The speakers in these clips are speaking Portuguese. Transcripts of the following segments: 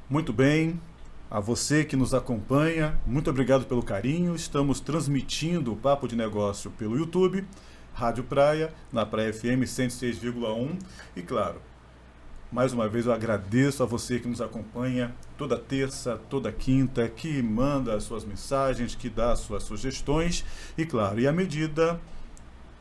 Muito bem, a você que nos acompanha, muito obrigado pelo carinho. Estamos transmitindo o Papo de Negócio pelo YouTube, Rádio Praia, na Praia FM 106,1. E claro, mais uma vez eu agradeço a você que nos acompanha toda terça, toda quinta, que manda as suas mensagens, que dá as suas sugestões. E claro, à medida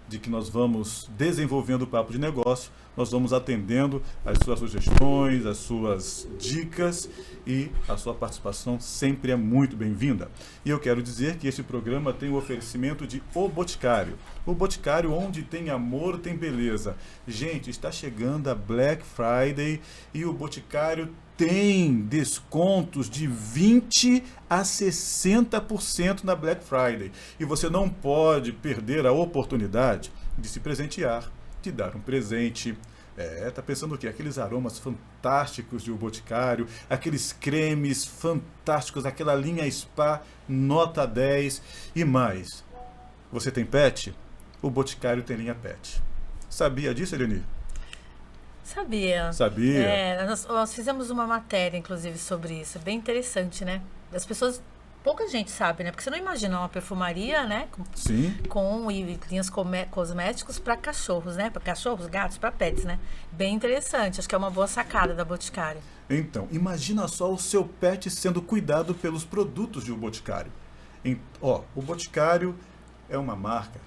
de que nós vamos desenvolvendo o Papo de Negócio, nós vamos atendendo as suas sugestões, as suas dicas, e a sua participação sempre é muito bem-vinda. E eu quero dizer que este programa tem o oferecimento de O Boticário. O Boticário, onde tem amor, tem beleza. Gente, está chegando a Black Friday e o Boticário tem descontos de 20% a 60% na Black Friday. E você não pode perder a oportunidade de se presentear, de dar um presente. Tá pensando o quê? Aqueles aromas fantásticos de O Boticário, aqueles cremes fantásticos, aquela linha Spa nota 10 e mais. Você tem pet? O Boticário tem linha pet. Sabia disso, Eleni? Sabia. Sabia? Nós fizemos uma matéria, inclusive, sobre isso. Bem interessante, né? As pessoas, pouca gente sabe, né? Porque você não imagina uma perfumaria, né? Sim. Com linhas cosméticos para cachorros, né? Para cachorros, gatos, para pets, né? Bem interessante. Acho que é uma boa sacada da Boticário. Então, imagina só o seu pet sendo cuidado pelos produtos de O Boticário. O Boticário é uma marca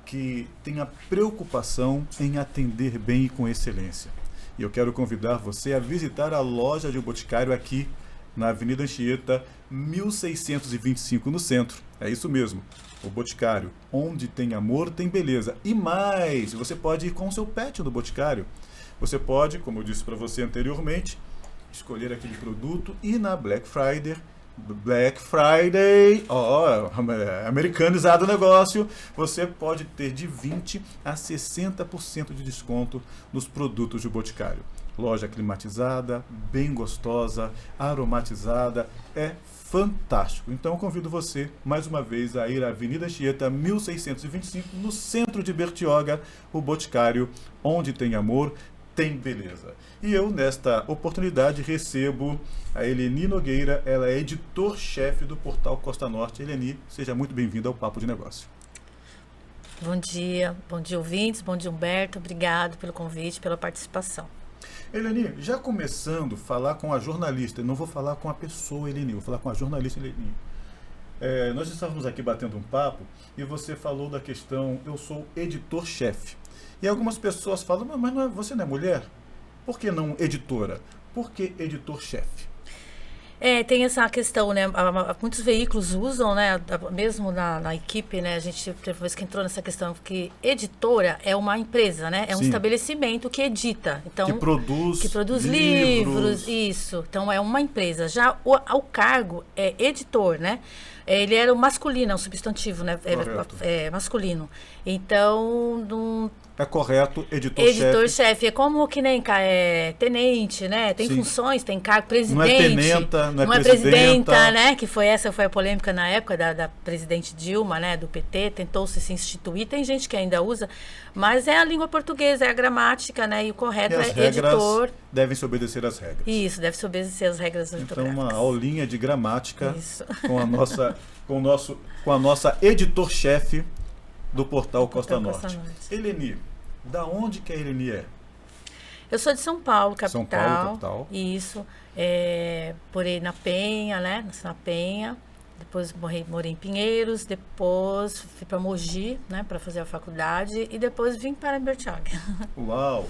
que tem a preocupação em atender bem e com excelência. E eu quero convidar você a visitar a loja de O Boticário aqui na Avenida Anchieta, 1625, no centro. É isso mesmo, O Boticário, onde tem amor, tem beleza. E mais, você pode ir com o seu pet no Boticário. Você pode, como eu disse para você anteriormente, escolher aquele produto e na Black Friday, americanizado o negócio, você pode ter de 20% a 60% de desconto nos produtos de Boticário. Loja climatizada, bem gostosa, aromatizada, é fantástico. Então eu convido você, mais uma vez, a ir à Avenida Anchieta, 1625, no centro de Bertioga, O Boticário, onde tem amor, tem beleza. E eu, nesta oportunidade, recebo a Eleni Nogueira, ela é editor-chefe do portal Costa Norte. Eleni, seja muito bem-vinda ao Papo de Negócio. Bom dia ouvintes, bom dia Humberto, obrigado pelo convite, pela participação. Eleni, já começando a falar com a jornalista, não vou falar com a pessoa Eleni, vou falar com a jornalista Eleni. Nós estávamos aqui batendo um papo e você falou da questão, eu sou editor-chefe. E algumas pessoas falam, mas você não é mulher? Por que não editora? Por que editor-chefe? Tem essa questão, né? Muitos veículos usam, né? Mesmo na equipe, né? A gente depois que entrou nessa questão que editora é uma empresa, né? É um estabelecimento que edita, então que produz livros, isso. Então é uma empresa. Já o cargo é editor, né? Ele era o masculino, é um substantivo, né? É masculino. Então não. É correto, editor-chefe. Editor-chefe, é como que nem tenente, né? Tem funções, tem cargo, presidente. Não é tenenta, não é presidenta, né? Que essa foi a polêmica na época da presidente Dilma, né? Do PT, tentou-se se instituir. Tem gente que ainda usa, mas é a língua portuguesa, é a gramática, né? E o correto é editor. Devem se obedecer às regras. Isso, deve se obedecer às regras ortográficas. Então, uma aulinha de gramática com a nossa editor-chefe do portal Costa Norte. Eleni, da onde que a Eleni é? Eu sou de São Paulo, capital. São Paulo, capital. Isso. Morei na Penha, né? Nasci na Penha. Depois morei em Pinheiros. Depois fui para Mogi, né? Para fazer a faculdade. E depois vim para Bertioga. Uau!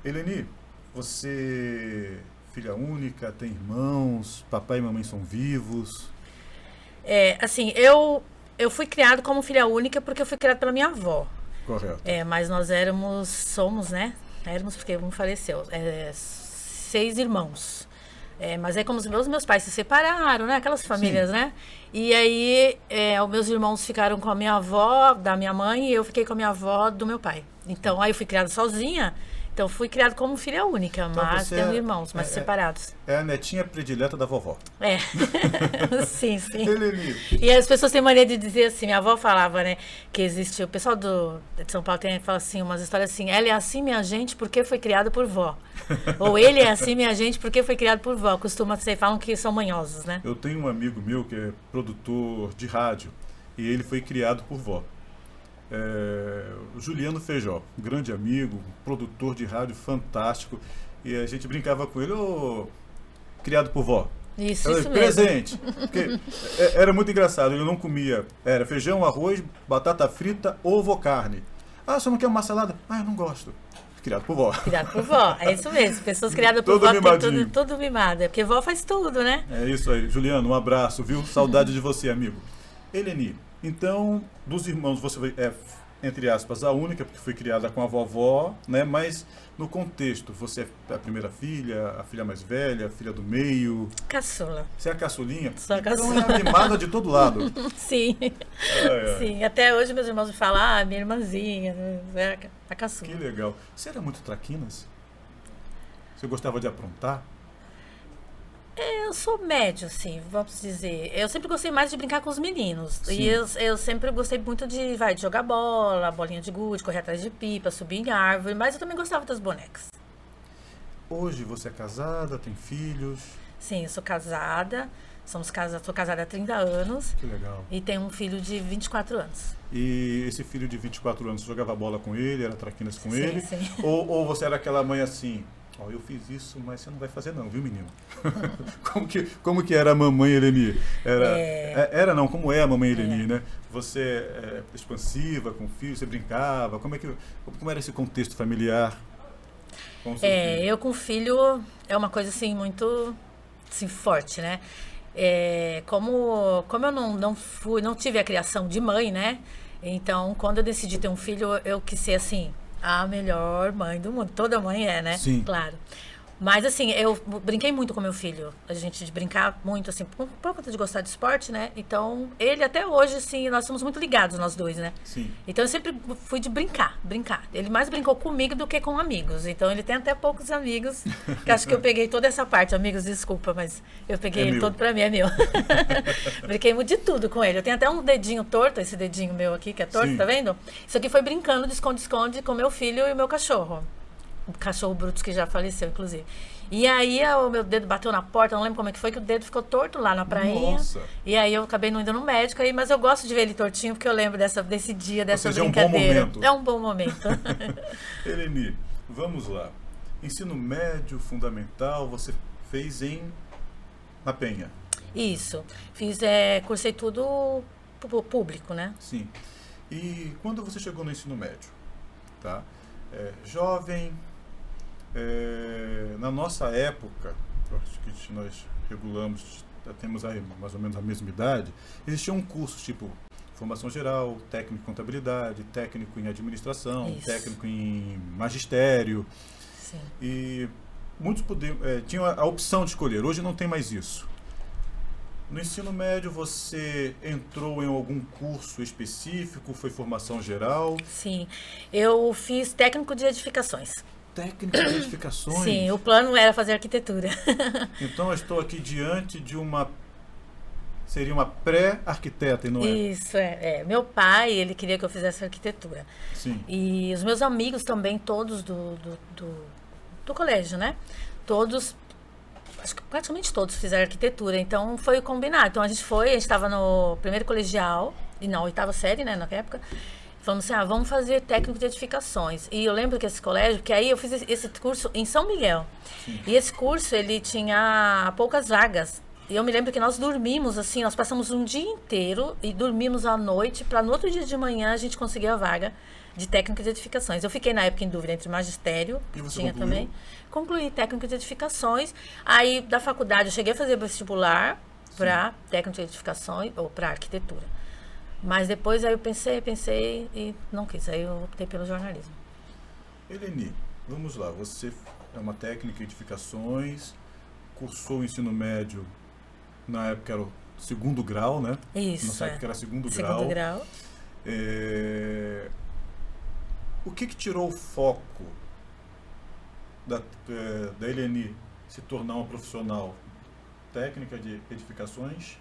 Eleni, você filha única, tem irmãos, papai e mamãe são vivos? Assim, eu fui criada como filha única porque eu fui criada pela minha avó. Correto. Mas nós somos, né? Éramos porque um faleceu. 6 irmãos. Mas é como os meus pais se separaram, né? Aquelas famílias, né? E aí, os meus irmãos ficaram com a minha avó, da minha mãe, e eu fiquei com a minha avó do meu pai. Então, aí eu fui criada sozinha. Então fui criado como filha única, Então mas você tendo irmãos, mas é- separados. É a netinha predileta da vovó. É. Sim, sim. Eleni, E as pessoas têm mania de dizer assim, minha avó falava, né, que existe, o pessoal de São Paulo fala assim, umas histórias assim, ela é assim, minha gente, porque foi criado por vó. Ou ele é assim, minha gente, porque foi criado por vó. Costuma ser, falam que são manhosos, né? eu tenho um amigo meu que é produtor de rádio e ele foi criado por vó. O Juliano Feijó, um grande amigo, produtor de rádio fantástico. E a gente brincava com ele, ô, criado por vó. Isso mesmo. Presente. Porque era muito engraçado, ele não comia. Era feijão, arroz, batata frita, ovo ou carne. Ah, você não quer uma salada? Ah, eu não gosto. Criado por vó. Criado por vó, é isso mesmo. Pessoas criadas por Todo vó, tem mimadinho. tudo mimado. É porque vó faz tudo, né? É isso aí. Juliano, um abraço, viu? Saudade de você, amigo. Eleni, então, dos irmãos, você é, entre aspas, a única, porque foi criada com a vovó, né? Mas, no contexto, você é a primeira filha, a filha mais velha, a filha do meio. Caçula. Você é a caçulinha? Sou a Então caçula. é mimada de todo lado. Sim. Sim. Até hoje meus irmãos me falam, ah, minha irmãzinha, é a caçula. Que legal. Você era muito traquinas? Você gostava de aprontar? Eu sou médio, assim, vamos dizer. Eu sempre gostei mais de brincar com os meninos. Sim. E eu sempre gostei muito de jogar bola, bolinha de gude, correr atrás de pipa, subir em árvore. Mas eu também gostava das bonecas. Hoje você é casada, tem filhos. Sim, eu sou casada. Sou casada há 30 anos. Que legal. E tenho um filho de 24 anos. E esse filho de 24 anos, você jogava bola com ele, era traquinas com Sim, ele? sim. Ou você era aquela mãe assim, ó, eu fiz isso, mas você não vai fazer não, viu, menino? como que era a mamãe Eleni? Era não, como é a mamãe Eleni, né? Você é expansiva com o filho, você brincava, como era esse contexto familiar com o seu filho? Eu com filho é uma coisa assim muito assim, forte, né? Como eu não tive a criação de mãe, né? Então, quando eu decidi ter um filho, eu quis ser assim, a melhor mãe do mundo. Toda mãe é, né? Sim. Claro. Mas assim, eu brinquei muito com meu filho. A gente de brincar muito, assim, por conta de gostar de esporte, né? Então, ele até hoje, assim, nós somos muito ligados, nós dois, né? Sim. Então, eu sempre fui de brincar. Ele mais brincou comigo do que com amigos. Então, ele tem até poucos amigos. Que acho que eu peguei toda essa parte. Amigos, desculpa, mas eu peguei ele meu. todo pra mim, é meu. Brinquei muito de tudo com ele. Eu tenho até um dedinho torto, esse dedinho meu aqui, que é torto, Sim. tá vendo? Isso aqui foi brincando de esconde-esconde com meu filho e o meu cachorro. O cachorro Brutus, que já faleceu, inclusive. E aí o meu dedo bateu na porta, não lembro como é que foi, que o dedo ficou torto lá na prainha. Nossa. E aí eu acabei não indo no médico, mas eu gosto de ver ele tortinho, porque eu lembro desse dia, dessa seja, é um bom brincadeira. momento. É um bom momento. Eleni, vamos lá. Ensino médio, fundamental, você fez na Penha. Isso. Cursei tudo público, né? Sim. E quando você chegou no ensino médio, tá? Jovem, na nossa época, eu acho que nós regulamos, já temos aí mais ou menos a mesma idade, existia um curso tipo formação geral, técnico em contabilidade, técnico em administração, Isso. técnico em magistério. Sim. E muitos tinham a opção de escolher. Hoje não tem mais isso. No ensino médio você entrou em algum curso específico? Foi formação geral? Sim. Eu fiz técnico de edificações. Técnico de edificações? Sim, o plano era fazer arquitetura. Então eu estou aqui diante de seria uma pré-arquiteta, e não é? Isso, Meu pai, ele queria que eu fizesse arquitetura. Sim. E os meus amigos também, todos do colégio, né? Todos, acho que praticamente todos fizeram arquitetura. Então, foi combinado. Então, a gente estava no primeiro colegial, e na 8ª série, né, na época. Falamos assim, vamos fazer técnico de edificações. E eu lembro que esse colégio, porque aí eu fiz esse curso em São Miguel. Sim. E esse curso, ele tinha poucas vagas. E eu me lembro que nós dormimos, assim, nós passamos um dia inteiro e dormimos à noite, para no outro dia de manhã a gente conseguir a vaga de técnico de edificações. Eu fiquei na época em dúvida entre magistério, E você tinha concluiu? também. Concluí técnico de edificações. Aí, da faculdade, eu cheguei a fazer vestibular para técnico de edificações ou para arquitetura. Mas depois aí eu pensei e não quis. Aí eu optei pelo jornalismo. Eleni, vamos lá. Você é uma técnica em edificações, cursou o ensino médio, na época era o 2º grau, né? Isso, Nossa época era 2º grau. Segundo grau. O que tirou o foco da Eleni se tornar uma profissional técnica de edificações,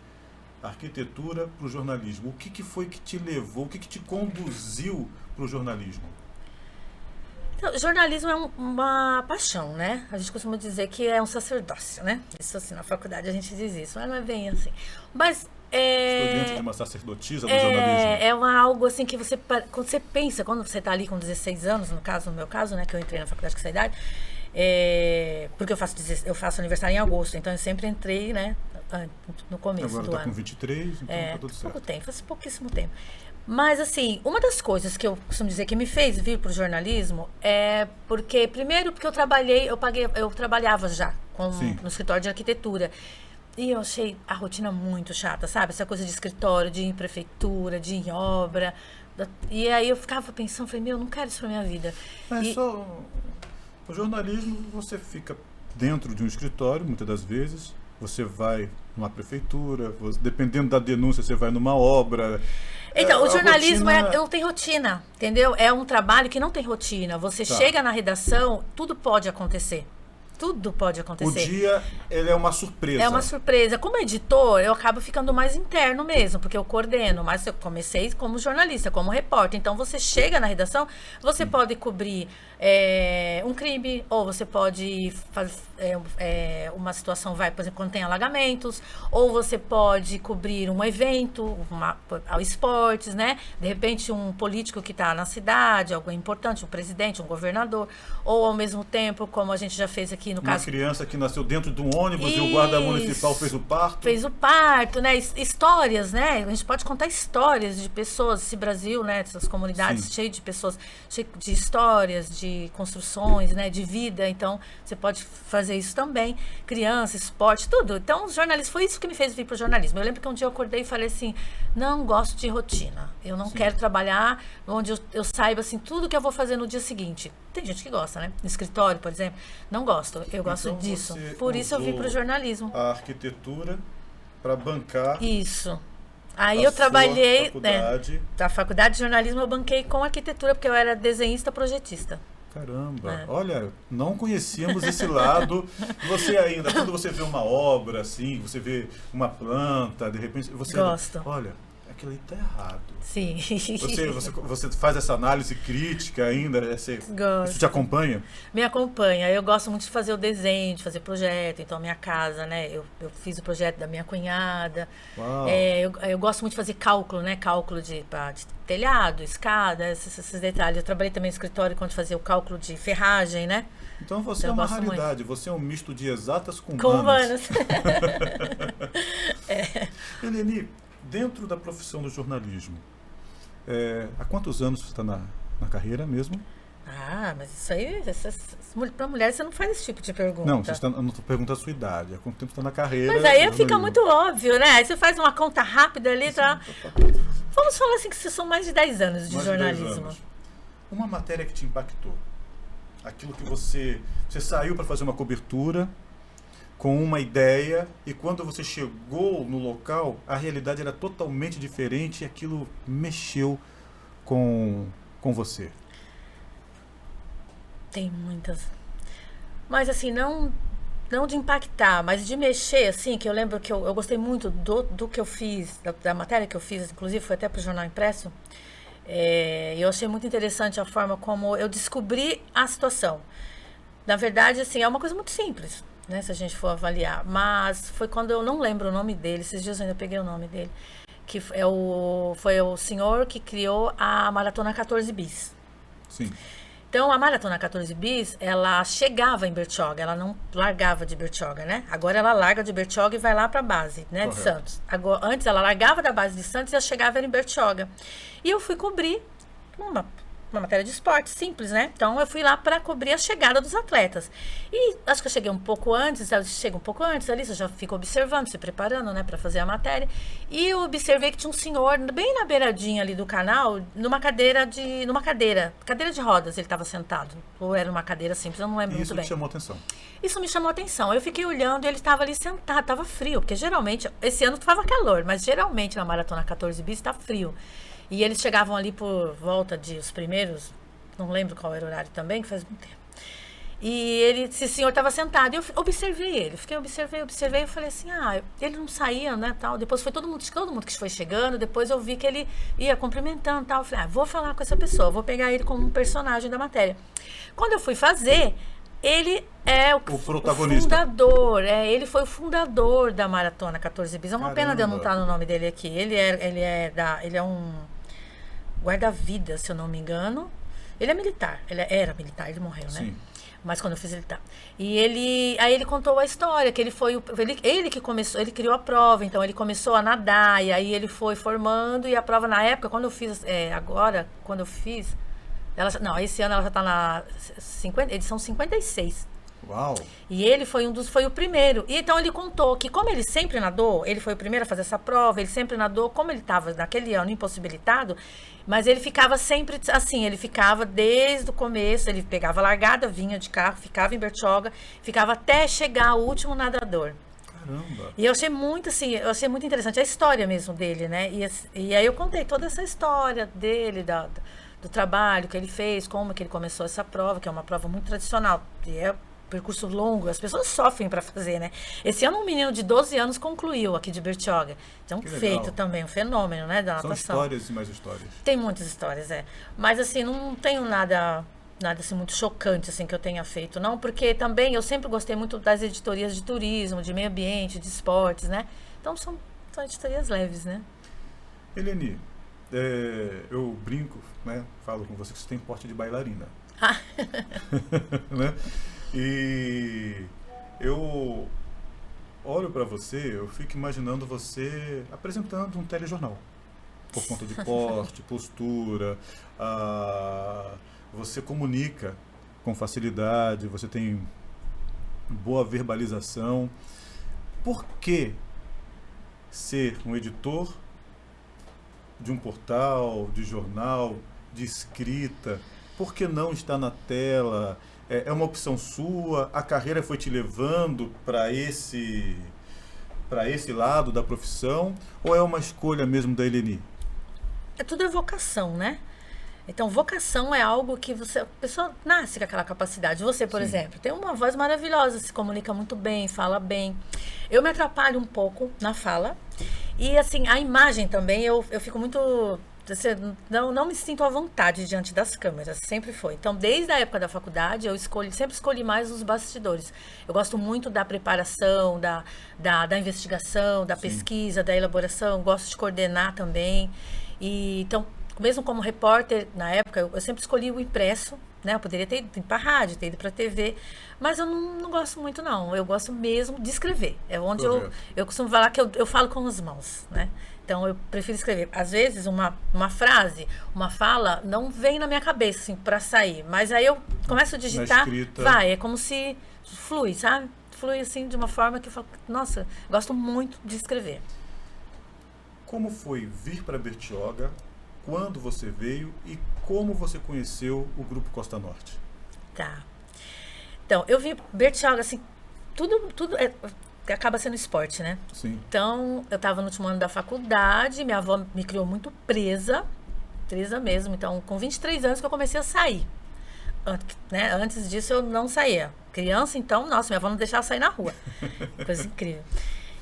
arquitetura para o jornalismo? O que foi que te levou, o que te conduziu para o jornalismo? Então, jornalismo é uma paixão, né? A gente costuma dizer que é um sacerdócio, né? Isso assim, na faculdade a gente diz isso, mas não é bem assim. Mas Estou diante de uma sacerdotisa do jornalismo. É algo assim que você, quando você pensa, quando você está ali com 16 anos, no meu caso, né, que eu entrei na faculdade com essa idade, porque eu faço aniversário em agosto, então eu sempre entrei, né, no começo Agora do tá ano. com 23, então tá tudo certo. Pouco tempo, faz pouquíssimo tempo. Mas, assim, uma das coisas que eu costumo dizer que me fez vir para o jornalismo é porque, primeiro, porque eu trabalhava já no escritório de arquitetura. E eu achei a rotina muito chata, sabe? Essa coisa de escritório, de ir em prefeitura, de ir em obra. E aí eu ficava pensando, falei, eu não quero isso pra minha vida. Mas o jornalismo, você fica dentro de um escritório, muitas das vezes, você vai numa prefeitura, dependendo da denúncia, você vai numa obra. Então, o jornalismo não tem rotina, entendeu? É um trabalho que não tem rotina. Você chega na redação, tudo pode acontecer. Tudo pode acontecer. O dia, ele é uma surpresa. É uma surpresa. Como editor, eu acabo ficando mais interno mesmo, porque eu coordeno. Mas eu comecei como jornalista, como repórter. Então, você chega na redação, você pode cobrir um crime, ou você pode fazer uma situação, por exemplo, quando tem alagamentos, ou você pode cobrir um evento, esportes, né? De repente, um político que está na cidade, algo importante, um presidente, um governador, ou ao mesmo tempo, como a gente já fez aqui no caso... Uma criança que nasceu dentro de um ônibus e o guarda municipal fez o parto. Fez o parto, né? Histórias, né? A gente pode contar histórias de pessoas, esse Brasil, né? Essas comunidades cheias de pessoas, cheias de histórias, de construções, né? De vida. Então, você pode fazer isso também. Criança, esporte, tudo. Então, os jornalistas, foi isso que me fez vir para o jornalismo. Eu lembro que um dia eu acordei e falei assim, não gosto de rotina. Eu não quero trabalhar onde eu saiba, assim, tudo que eu vou fazer no dia seguinte. Tem gente que gosta, né? No escritório, por exemplo. Não gosto. Eu gosto disso. Por isso eu vim para o jornalismo. A arquitetura para bancar. Isso. Aí eu trabalhei da faculdade de jornalismo, eu banquei com arquitetura, porque eu era desenhista projetista. Caramba, olha, não conhecíamos esse lado. Você ainda, quando você vê uma obra assim, você vê uma planta, de repente você Gosto. Olha, aquilo aí tá errado. Sim. Você faz essa análise crítica ainda? Gosto. Isso te acompanha? Me acompanha. Eu gosto muito de fazer o desenho, de fazer projeto. Então, a minha casa, né? Eu fiz o projeto da minha cunhada. Eu gosto muito de fazer cálculo, né? Cálculo de telhado, escada, esses detalhes. Eu trabalhei também no escritório quando fazia o cálculo de ferragem, né? Então você é uma raridade. Muito. Você é um misto de exatas com humanas. Eleni, dentro da profissão do jornalismo, há quantos anos você está na carreira mesmo? Mas isso aí, para mulher você não faz esse tipo de pergunta. Não, eu não estou perguntando a sua idade, há quanto tempo você está na carreira. Mas aí fica muito óbvio, né? Aí você faz uma conta rápida ali, Vamos falar assim que você são mais de 10 anos de jornalismo. 10 anos. Uma matéria que te impactou, aquilo que você saiu para fazer uma cobertura com uma ideia e quando você chegou no local, a realidade era totalmente diferente e aquilo mexeu com você. Tem muitas. Mas assim, não de impactar, mas de mexer, assim, que eu lembro que eu gostei muito do que eu fiz, da matéria que eu fiz, inclusive foi até para o Jornal Impresso. Eu achei muito interessante a forma como eu descobri a situação. Na verdade, assim, é uma coisa muito simples, né, se a gente for avaliar. Mas foi quando eu não lembro o nome dele, esses dias eu ainda peguei o nome dele, que foi o senhor que criou a Maratona 14 Bis. Sim. Então, a Maratona 14 Bis, ela chegava em Bertioga, ela não largava de Bertioga, né? Agora ela larga de Bertioga e vai lá para a base, né, de Santos. Antes ela largava da base de Santos e ela chegava em Bertioga. E eu fui cobrir uma matéria de esporte, simples, né? Então, eu fui lá para cobrir a chegada dos atletas. E acho que eu cheguei um pouco antes, ali, você já fica observando, se preparando, né, para fazer a matéria. E eu observei que tinha um senhor, bem na beiradinha ali do canal, numa cadeira de rodas, ele estava sentado. Ou era uma cadeira simples, eu não lembro muito bem. Isso te chamou atenção? Isso me chamou atenção. Eu fiquei olhando e ele estava ali sentado, estava frio, porque geralmente, esse ano estava calor, mas geralmente na Maratona 14 Bis está frio. E eles chegavam ali por volta de os primeiros, não lembro qual era o horário também, que faz muito tempo. E esse senhor estava sentado. E eu observei ele. Observei. Eu falei assim, ele não saía, né, tal. Depois foi todo mundo que foi chegando. Depois eu vi que ele ia cumprimentando, tal. Eu falei, vou falar com essa pessoa. Vou pegar ele como um personagem da matéria. Quando eu fui fazer, ele é o protagonista. Fundador. Ele foi o fundador da Maratona 14 Bis. É uma pena de eu não estar no nome dele aqui. Ele é um guarda-vida, se eu não me engano. Ele é militar. Ele era militar, ele morreu, né? Sim. Mas quando eu fiz ele tá. E aí ele contou a história, que ele foi ele que começou, ele criou a prova, então ele começou a nadar, e aí ele foi formando, e a prova na época, quando eu fiz, esse ano ela já tá na edição 56. Uau! E ele foi o primeiro. E então ele contou que como ele sempre nadou, ele foi o primeiro a fazer essa prova, ele sempre nadou, como ele estava naquele ano impossibilitado, mas ele ficava sempre assim, ele ficava desde o começo, ele pegava a largada, vinha de carro, ficava em Bertioga, ficava até chegar o último nadador. Caramba! E eu achei muito interessante a história mesmo dele, né? E aí eu contei toda essa história dele, do trabalho que ele fez, como que ele começou essa prova, que é uma prova muito tradicional, e é percurso longo, as pessoas sofrem para fazer, né? Esse ano um menino de 12 anos concluiu aqui de Bertioga. Então, feito também, um fenômeno, né, da natação. São histórias e mais histórias. Tem muitas histórias, Mas, assim, não tenho nada assim, muito chocante, assim, que eu tenha feito, não. Porque também eu sempre gostei muito das editorias de turismo, de meio ambiente, de esportes, né? Então, são editorias leves, né? Eleni, eu brinco, né? Falo com você que você tem porte de bailarina. Né? E eu olho para você, eu fico imaginando você apresentando um telejornal. Por conta de porte, postura, você comunica com facilidade, você tem boa verbalização. Por que ser um editor de um portal, de jornal, de escrita? Por que não estar na tela? É uma opção sua? A carreira foi te levando para esse lado da profissão? Ou é uma escolha mesmo da Eleni? Tudo é vocação, né? Então, vocação é algo que a pessoa nasce com aquela capacidade. Você, por exemplo, tem uma voz maravilhosa, se comunica muito bem, fala bem. Eu me atrapalho um pouco na fala. E, assim, a imagem também, eu fico muito... Não me sinto à vontade diante das câmeras, sempre foi. Então, desde a época da faculdade, sempre escolhi mais os bastidores. Eu gosto muito da preparação, da investigação, da pesquisa, da elaboração, gosto de coordenar também. E, então, mesmo como repórter, na época, eu sempre escolhi o impresso, né? Eu poderia ter ido para a rádio, ter ido para a TV, mas eu não gosto muito, não. Eu gosto mesmo de escrever. É onde eu costumo falar que eu falo com as mãos, né? Então, eu prefiro escrever. Às vezes, uma frase, uma fala, não vem na minha cabeça, assim, para sair. Mas aí eu começo a digitar, é como se flui, sabe? Flui, assim, de uma forma que eu falo, nossa, gosto muito de escrever. Como foi vir para Bertioga? Quando você veio e como você conheceu o Grupo Costa Norte? Tá. Então, eu vi Bertioga, assim, tudo acaba sendo esporte, né? Sim. Então, eu estava no último ano da faculdade, minha avó me criou muito presa mesmo. Então, com 23 anos que eu comecei a sair. Né? Antes disso, eu não saía. Criança, então, nossa, minha avó não deixava sair na rua. Coisa incrível.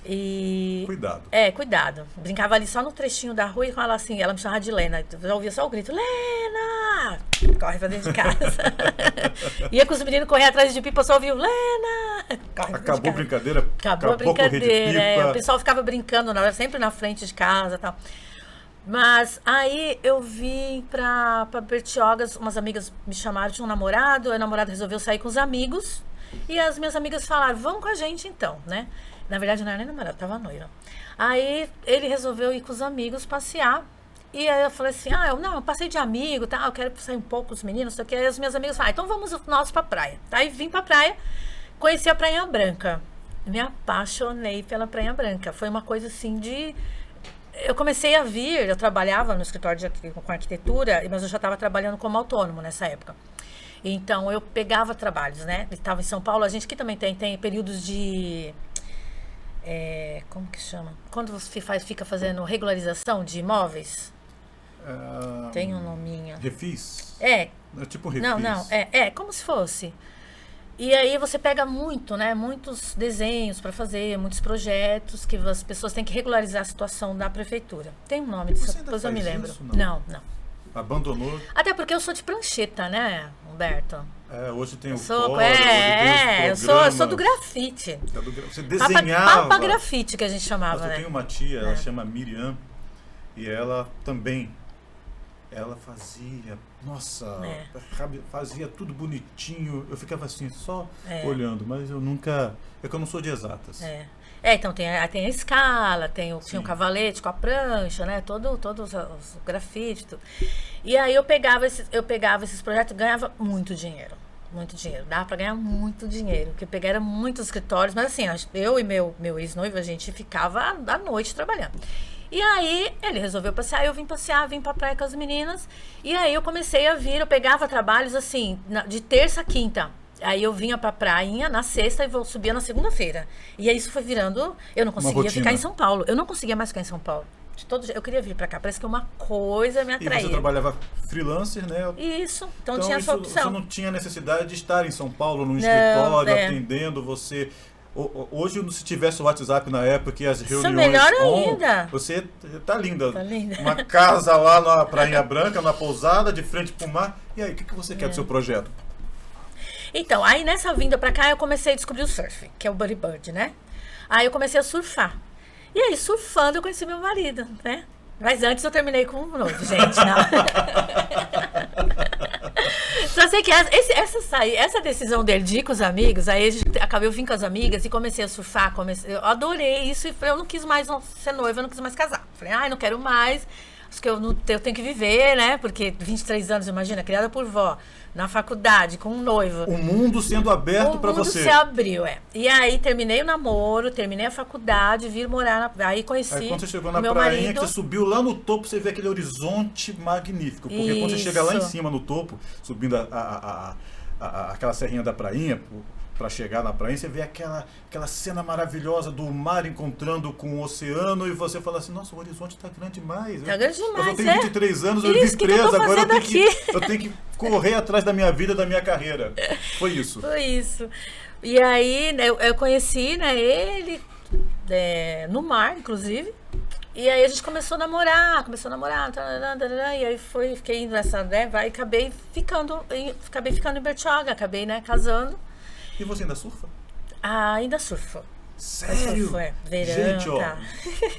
E... Cuidado. Cuidado. Brincava ali só no trechinho da rua e com ela assim, ela me chamava de Lena. Eu já ouvia só o grito, Lena! Corre pra dentro de casa. Ia com os meninos correr atrás de pipa, só ouvia Lena! Corre Acabou a brincadeira? Acabou a brincadeira. O pessoal ficava brincando, sempre na frente de casa e tal. Mas aí eu vim pra Bertioga, umas amigas me chamaram, tinha um namorado, o namorado resolveu sair com os amigos. E as minhas amigas falaram, vamos com a gente então, né? Na verdade, não era nem namorado, tava noiva. Aí ele resolveu ir com os amigos passear. E aí eu falei assim, eu passei de amigo, tá? Eu quero sair um pouco com os meninos, não sei o que. Aí as minhas amigas falaram, então vamos nós pra praia. Aí vim pra praia, conheci a Praia Branca. Me apaixonei pela Praia Branca. Foi uma coisa assim de... Eu comecei a vir, eu trabalhava no escritório com arquitetura, mas eu já estava trabalhando como autônomo nessa época. Então eu pegava trabalhos, né? Estava em São Paulo, a gente aqui também tem períodos de... como que chama? Quando você fica fazendo regularização de imóveis? Tem um nominho. Refis? É tipo refis. Não, como se fosse. E aí você pega muito, né? Muitos desenhos para fazer, muitos projetos que as pessoas têm que regularizar a situação da prefeitura. Tem um nome disso, depois eu me lembro. Isso, não. Abandonou? Até porque eu sou de prancheta, né, Humberto? Hoje tem o sou, fórum, eu sou do grafite. Você desenhava. Papa grafite que a gente chamava, né? Eu tenho uma tia, ela chama Miriam, e ela também, ela fazia, fazia tudo bonitinho. Eu ficava assim, só olhando, mas eu nunca, é que eu não sou de exatas. Então tem a escala, tinha o cavalete com a prancha, né? Todos os grafites. Tudo. E aí eu pegava esses projetos e ganhava muito dinheiro. Muito dinheiro. Dava pra ganhar muito dinheiro. Porque pegaram muitos escritórios, mas assim, eu e meu ex-noivo, a gente ficava à noite trabalhando. E aí ele resolveu passear, eu vim pra praia com as meninas. E aí eu comecei a vir, eu pegava trabalhos assim, de terça a quinta. Aí eu vinha pra prainha na sexta e subia na segunda-feira. E aí isso foi virando... Eu não conseguia ficar em São Paulo. Eu não conseguia mais ficar em São Paulo. Eu queria vir pra cá. Parece que uma coisa me atraía. E você trabalhava freelancer, né? Isso. Então tinha essa opção. Você não tinha necessidade de estar em São Paulo, no escritório, atendendo você... Hoje, se tivesse o WhatsApp na época e as reuniões... Isso é melhor ainda. Você tá linda. Tá linda. Uma casa lá na Prainha Branca, na pousada, de frente pro mar. E aí, o que você quer do seu projeto? Então, aí nessa vinda pra cá eu comecei a descobrir o surf, que é o bodyboard, né? Aí eu comecei a surfar. E aí, surfando, eu conheci meu marido, né? Mas antes eu terminei com um noivo, gente, não. Só sei que essa decisão dele de ir com os amigos, aí acabei vindo com as amigas e comecei a surfar, eu adorei isso e eu não quis mais ser noiva, eu não quis mais casar. Falei, não quero mais, acho que eu tenho que viver, né? Porque 23 anos, imagina, criada por vó, na faculdade, com um noivo. O mundo sendo aberto para você. O mundo se abriu, E aí terminei o namoro, terminei a faculdade, vim morar aí conheci Aí quando você chegou na prainha, marido, que você subiu lá no topo, você vê aquele horizonte magnífico. Porque quando você chega lá em cima no topo, subindo aquela serrinha da prainha, para chegar na praia, você vê aquela cena maravilhosa do mar encontrando com o oceano e você fala assim, nossa, o horizonte está grande demais. Tá grande demais, eu tenho 23 anos, eu vim presa, agora eu tenho que correr atrás da minha vida, da minha carreira. Foi isso. Foi isso. E aí, eu conheci, né, ele no mar, inclusive. E aí a gente começou a namorar, e aí fiquei indo nessa, né, acabei ficando em Bertioga, acabei, né, casando. E você ainda surfa? Ainda surfo. Sério? Verão, gente,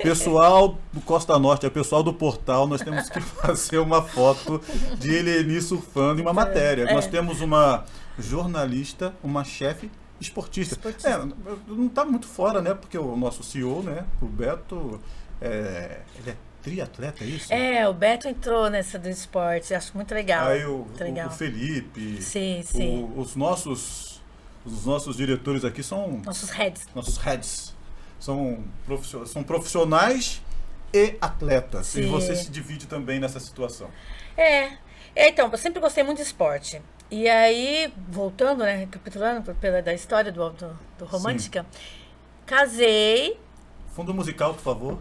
pessoal do Costa Norte, pessoal do portal, nós temos que fazer uma foto de Eleni surfando em uma matéria. Nós temos uma jornalista, uma chefe esportista. Não está muito fora, né? Porque o nosso CEO, né, o Beto, ele é triatleta, é isso? O Beto entrou nessa do esporte, acho muito legal. Aí o Felipe, sim. Os nossos diretores aqui são... Nossos heads. São profissionais e atletas. Sim. E você se divide também nessa situação. Então, eu sempre gostei muito de esporte. E aí, voltando, né, recapitulando da história do Romântica, casei. Fundo musical, por favor.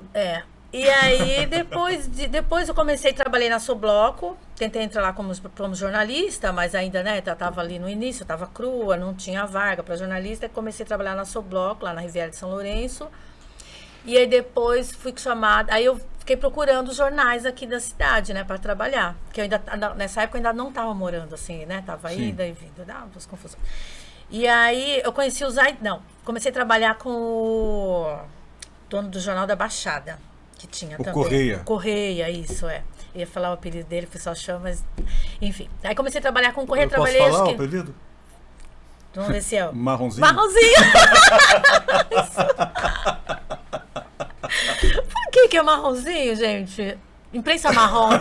E aí, depois eu trabalhei na Sobloco, tentei entrar lá como jornalista, mas ainda, né, tava ali no início, tava crua, não tinha vaga para jornalista, comecei a trabalhar na Sobloco, lá na Riviera de São Lourenço, e aí depois fui chamada, aí eu fiquei procurando jornais aqui da cidade, né, para trabalhar, porque eu nessa época eu ainda não tava morando assim, né, tava ida e vindo, dava umas confusões. E aí eu conheci comecei a trabalhar com o dono do Jornal da Baixada, que tinha também. Correia, isso Eu ia falar o apelido dele, o pessoal chama, mas... Enfim. Aí comecei a trabalhar com o Correia. Posso falar o apelido? Vamos ver se é o... Marronzinho? Por que é marronzinho, gente? Imprensa marrom.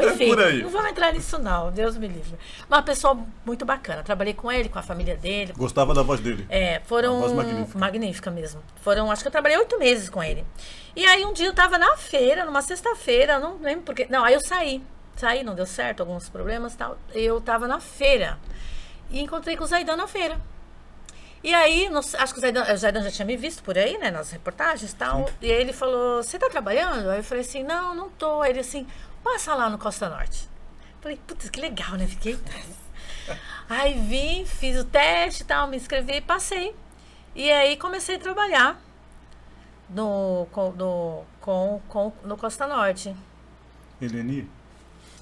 Enfim, por aí. Não vamos entrar nisso não, Deus me livre. Uma pessoa muito bacana. Trabalhei com ele, com a família dele. Gostava da voz dele? Foram... Uma voz magnífica mesmo. Acho que eu trabalhei 8 meses com ele. E aí um dia eu tava na feira, numa sexta-feira, não lembro porquê. Não, aí eu saí, não deu certo, alguns problemas e tal. Eu tava na feira e encontrei com o Zaidan na feira. E aí, acho que o Zaidan já tinha me visto por aí, né, nas reportagens e tal. E ele falou, você tá trabalhando? Aí eu falei assim, não tô. Aí ele assim, passa lá no Costa Norte. Falei, putz, que legal, né? Fiquei... Aí vim, fiz o teste e tal, me inscrevi e passei. E aí comecei a trabalhar no Costa Norte. Eleni,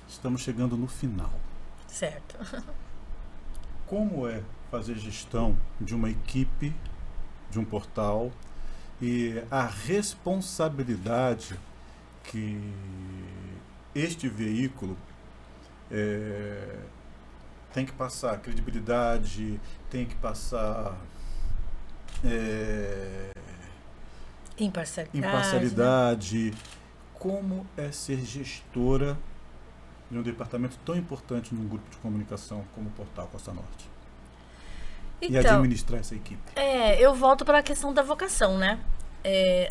estamos chegando no final. Certo. Como é fazer gestão de uma equipe, de um portal, e a responsabilidade que este veículo tem que passar, credibilidade, tem que passar imparcialidade. Né? Como é ser gestora de um departamento tão importante num grupo de comunicação como o Portal Costa Norte? Então, e administrar essa equipe? Eu volto para a questão da vocação, né?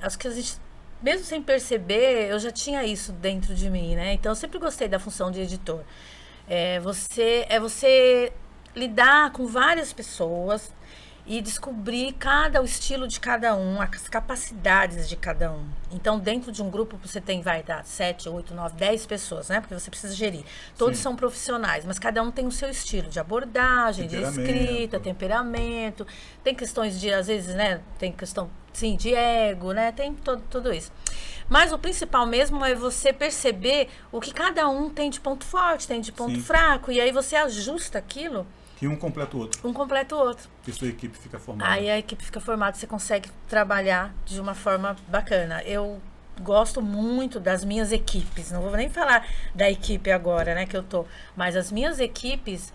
Acho que a gente, mesmo sem perceber, eu já tinha isso dentro de mim, né? Então, eu sempre gostei da função de editor. Você lidar com várias pessoas e descobrir o estilo de cada um, as capacidades de cada um. Então, dentro de um grupo, você vai dar 7, 8, 9, 10 pessoas, né? Porque você precisa gerir. Todos são profissionais, mas cada um tem o seu estilo de abordagem, de escrita, temperamento. Tem questões de, às vezes, né? Tem questão, sim, de ego, né? Tem tudo isso. Mas o principal mesmo é você perceber o que cada um tem de ponto forte, tem de ponto fraco. E aí você ajusta aquilo. E um completa o outro. Um completa o outro. E sua equipe fica formada. Aí a equipe fica formada, você consegue trabalhar de uma forma bacana. Eu gosto muito das minhas equipes. Não vou nem falar da equipe agora, né, que eu tô. Mas as minhas equipes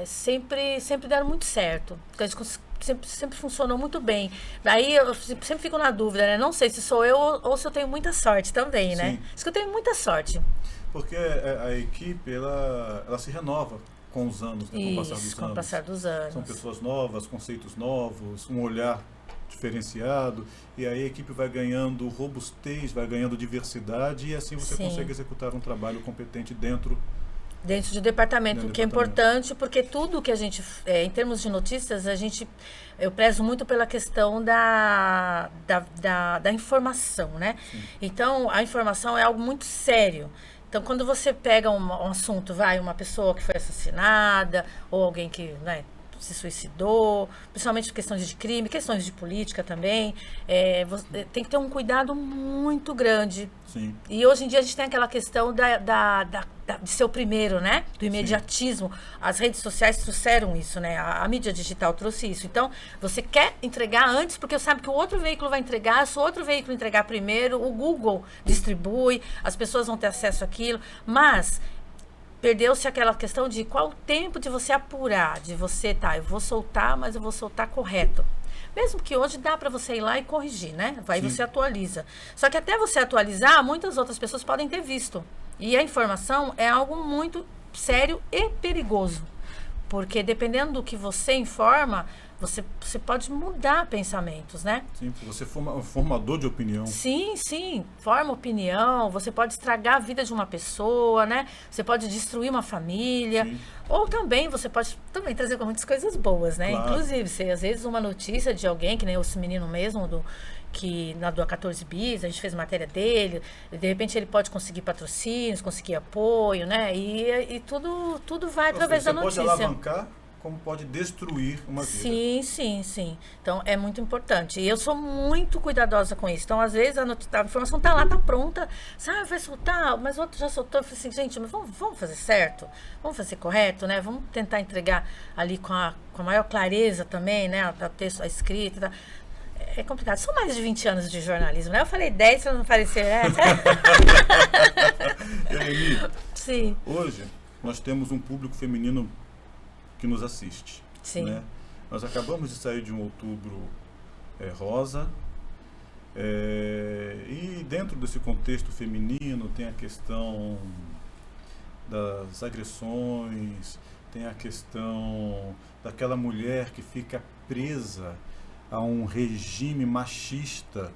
sempre deram muito certo. Porque a gente sempre funcionou muito bem. Daí eu sempre fico na dúvida, né? Não sei se sou eu ou se eu tenho muita sorte também, né? Acho que eu tenho muita sorte. Porque a equipe, ela se renova com os anos, né? Com o passar dos anos. São pessoas novas, conceitos novos, um olhar diferenciado, e aí a equipe vai ganhando robustez, vai ganhando diversidade, e assim você consegue executar um trabalho competente dentro do departamento, que é importante, porque tudo que a gente, em termos de notícias, eu prezo muito pela questão da informação, né? Sim. Então, a informação é algo muito sério. Então, quando você pega um assunto, uma pessoa que foi assassinada, ou alguém que, né, se suicidou, principalmente questões de crime, questões de política também, tem que ter um cuidado muito grande. Sim. E hoje em dia a gente tem aquela questão de ser o primeiro, né? Do imediatismo. Sim. As redes sociais trouxeram isso, né? A mídia digital trouxe isso. Então, você quer entregar antes, porque sabe que o outro veículo vai entregar, se o outro veículo entregar primeiro, o Google distribui, as pessoas vão ter acesso àquilo, mas perdeu-se aquela questão de qual o tempo de você apurar, de você, eu vou soltar, mas eu vou soltar correto. Mesmo que hoje dá para você ir lá e corrigir, né? Aí você atualiza. Só que até você atualizar, muitas outras pessoas podem ter visto. E a informação é algo muito sério e perigoso. Porque dependendo do que você informa, você pode mudar pensamentos, né? Sim, você é um formador de opinião. Sim, forma opinião, você pode estragar a vida de uma pessoa, né? Você pode destruir uma família. Sim. Ou também, você pode também trazer muitas coisas boas, né? Claro. Inclusive, às vezes uma notícia de alguém, que nem esse menino mesmo, que na do 14 Bis, a gente fez matéria dele, de repente ele pode conseguir patrocínios, conseguir apoio, né? E tudo vai através da notícia. Você pode alavancar, como pode destruir uma vida. Sim. Então, é muito importante. E eu sou muito cuidadosa com isso. Então, às vezes, a informação tá lá, tá pronta. Vai soltar, mas o outro já soltou. Eu falei assim, gente, mas vamos fazer certo? Vamos fazer correto, né? Vamos tentar entregar ali com a maior clareza também, né? O texto, a escrita, tá? É complicado. São mais de 20 anos de jornalismo, né? Eu falei 10 para não parecer, né? Eleni, sim. Hoje, nós temos um público feminino que nos assiste. Sim. Né? Nós acabamos de sair de um outubro rosa, e dentro desse contexto feminino tem a questão das agressões, tem a questão daquela mulher que fica presa a um regime machista,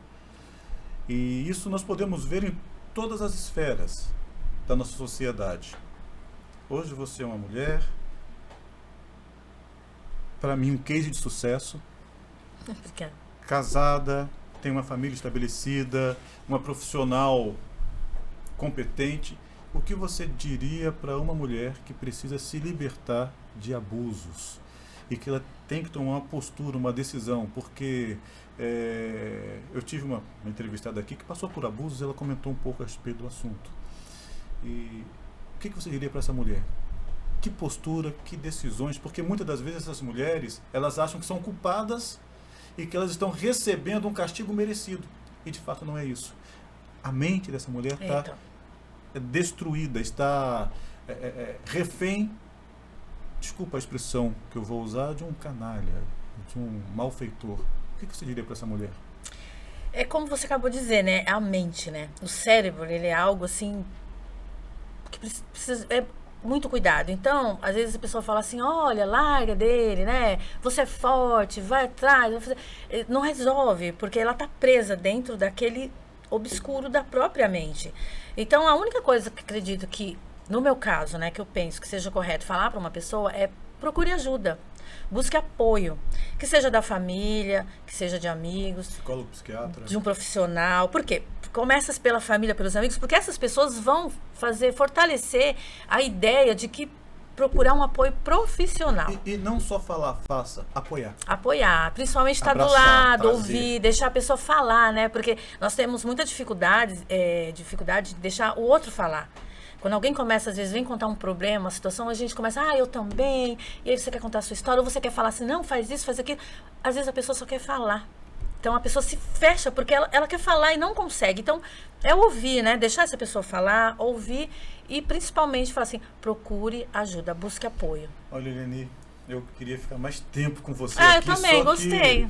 e isso nós podemos ver em todas as esferas da nossa sociedade. Hoje você é uma mulher, para mim um case de sucesso, casada, tem uma família estabelecida, uma profissional competente, O que você diria para uma mulher que precisa se libertar de abusos e que ela tem que tomar uma postura, uma decisão? Porque eu tive uma entrevistada aqui que passou por abusos e ela comentou um pouco a respeito do assunto. E o que você diria para essa mulher? Que postura, que decisões? Porque muitas das vezes essas mulheres, elas acham que são culpadas e que elas estão recebendo um castigo merecido. E de fato não é isso. A mente dessa mulher está destruída, está refém, desculpa a expressão que eu vou usar, de um canalha, de um malfeitor. O que você diria para essa mulher? É como você acabou de dizer, né? A mente, né? O cérebro, ele é algo assim que precisa muito cuidado. Então, às vezes a pessoa fala assim, olha, larga dele, né? Você é forte, vai atrás. Vai fazer. Não resolve, porque ela está presa dentro daquele obscuro da própria mente. Então, a única coisa que acredito que, no meu caso, né, que eu penso que seja correto falar para uma pessoa é procure ajuda. Busque apoio, que seja da família, que seja de amigos, psicólogo, psiquiatra, de um profissional. Por quê? Começa pela família, pelos amigos, porque essas pessoas vão fortalecer a ideia de que procurar um apoio profissional. E não só falar, faça, apoiar. Apoiar, principalmente estar do lado, trazer, ouvir, deixar a pessoa falar, né? Porque nós temos muita dificuldade de deixar o outro falar. Quando alguém começa, às vezes, vem contar um problema, uma situação, a gente começa, eu também, e aí você quer contar a sua história, ou você quer falar assim, não, faz isso, faz aquilo. Às vezes a pessoa só quer falar. Então a pessoa se fecha porque ela quer falar e não consegue. Então é ouvir, né? Deixar essa pessoa falar, ouvir e principalmente falar assim, procure ajuda, busque apoio. Olha, Eleni, eu queria ficar mais tempo com você aqui. Eu também, gostei.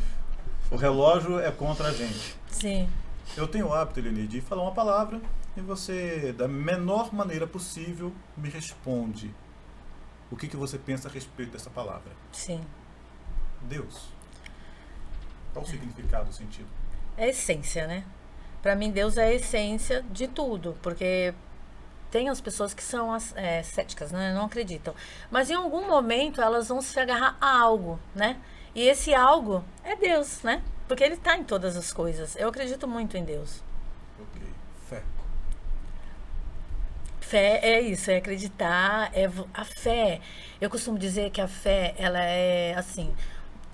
O relógio é contra a gente. Sim. Eu tenho o hábito, Eleni, de falar uma palavra e você, da menor maneira possível, me responde o que você pensa a respeito dessa palavra. Sim. Deus. Qual o significado, o sentido? É a essência, né? Para mim, Deus é a essência de tudo, porque tem as pessoas que são céticas, né? Não acreditam. Mas em algum momento elas vão se agarrar a algo, né? E esse algo é Deus, né? Porque Ele está em todas as coisas. Eu acredito muito em Deus. Ok. Fé. Fé é isso, é acreditar, a fé. Eu costumo dizer que a fé, ela é assim...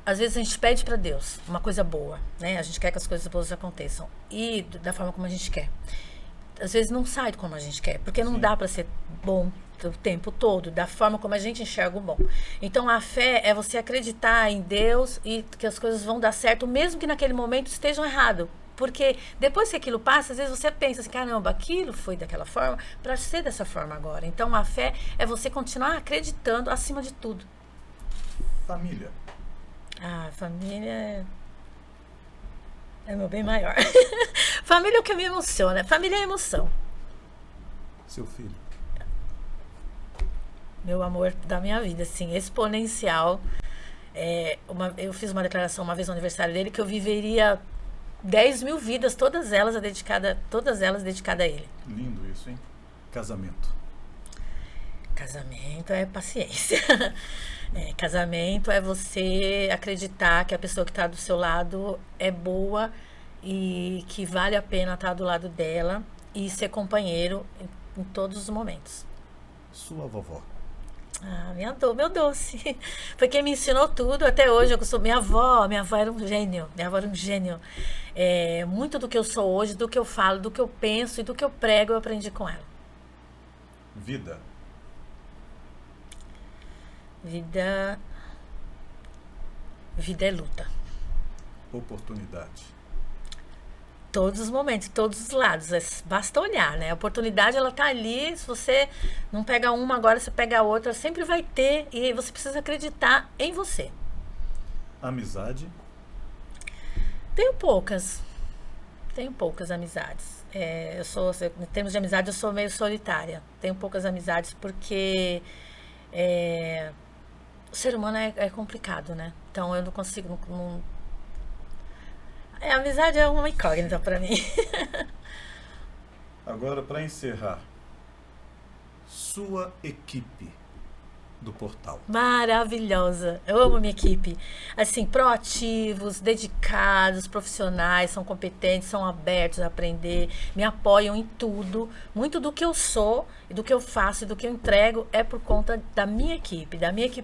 Às vezes a gente pede para Deus uma coisa boa, né? A gente quer que as coisas boas aconteçam. E da forma como a gente quer. Às vezes não sai como a gente quer, porque não dá para ser bom o tempo todo, da forma como a gente enxerga o bom. Então a fé é você acreditar em Deus e que as coisas vão dar certo, mesmo que naquele momento estejam errado. Porque depois que aquilo passa, às vezes você pensa assim, caramba, aquilo foi daquela forma para ser dessa forma agora. Então a fé é você continuar acreditando acima de tudo. Família. Família é meu bem maior. Família é o que me emociona. Família é emoção. Seu filho. Meu amor da minha vida, assim, exponencial. Eu fiz uma declaração uma vez no aniversário dele que eu viveria 10.000 vidas, todas elas dedicadas a ele. Lindo isso, hein? Casamento. Casamento é paciência. Casamento é você acreditar que a pessoa que está do seu lado é boa e que vale a pena estar do lado dela e ser companheiro em todos os momentos. Sua vovó. Meu doce. Foi quem me ensinou tudo até hoje. Minha avó era um gênio. Muito do que eu sou hoje, do que eu falo, do que eu penso e do que eu prego, eu aprendi com ela. Vida. Vida é luta. Oportunidade. Todos os momentos, todos os lados. Basta olhar, né? A oportunidade, ela tá ali. Se você não pega uma, agora você pega a outra. Sempre vai ter. E você precisa acreditar em você. Amizade. Tenho poucas amizades. Em termos de amizade, eu sou meio solitária. Tenho poucas amizades porque... o ser humano é complicado, né? Então eu não consigo... A amizade é uma incógnita para mim. Agora, para encerrar, sua equipe do portal? Maravilhosa. Eu amo a minha equipe. Assim, proativos, dedicados, profissionais, são competentes, são abertos a aprender, me apoiam em tudo. Muito do que eu sou, do que eu faço e do que eu entrego é por conta da minha equipe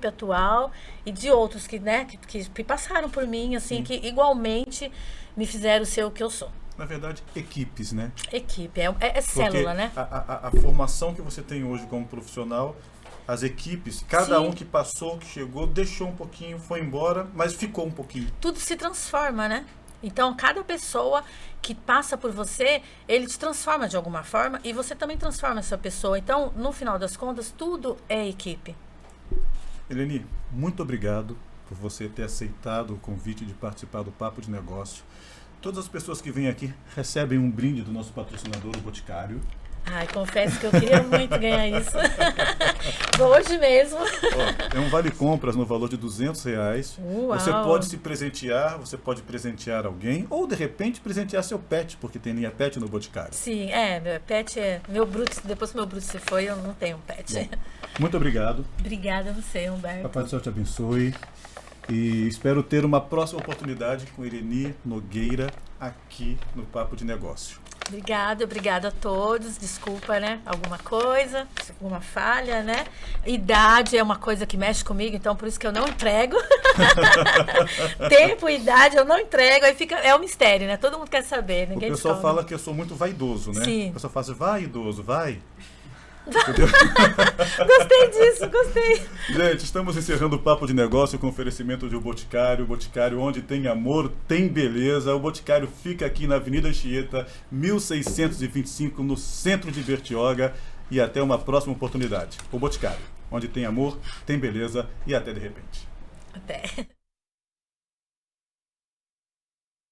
atual e de outros que, né, que passaram por mim, assim, Sim. que igualmente me fizeram ser o que eu sou. Na verdade, equipes, né? Equipe, é célula, né? A formação que você tem hoje como profissional, as equipes, cada Sim. um que passou, que chegou, deixou um pouquinho, foi embora, mas ficou um pouquinho. Tudo se transforma, né? Então, cada pessoa que passa por você, ele te transforma de alguma forma e você também transforma essa pessoa. Então, no final das contas, tudo é equipe. Eleni, muito obrigado por você ter aceitado o convite de participar do Papo de Negócio. Todas as pessoas que vêm aqui recebem um brinde do nosso patrocinador, o Boticário. Ai, confesso que eu queria muito ganhar isso. Hoje mesmo. Ó, é um vale-compras no valor de R$200. Uau. Você pode se presentear, você pode presentear alguém, ou de repente presentear seu pet, porque tem linha pet no Boticário. Sim, meu pet é... Depois que meu Bruto se foi, eu não tenho um pet. Bom, muito obrigado. Obrigada a você, Humberto. Papai do Céu te abençoe. E espero ter uma próxima oportunidade com Eleni Nogueira aqui no Papo de Negócio. Obrigada a todos. Desculpa, né? Alguma coisa, alguma falha, né? Idade é uma coisa que mexe comigo, então por isso que eu não entrego. Tempo e idade eu não entrego, aí fica, é um mistério, né? Todo mundo quer saber. Ninguém O pessoal descobre. fala que eu sou muito vaidoso, né? Sim. O pessoal fala assim, vai idoso, vai. Gostei disso, gostei. Gente, estamos encerrando o Papo de Negócio com oferecimento de O Boticário. O Boticário, onde tem amor, tem beleza. O Boticário fica aqui na Avenida Anchieta, 1625, no centro de Bertioga. E até uma próxima oportunidade. O Boticário, onde tem amor, tem beleza e até de repente. Até.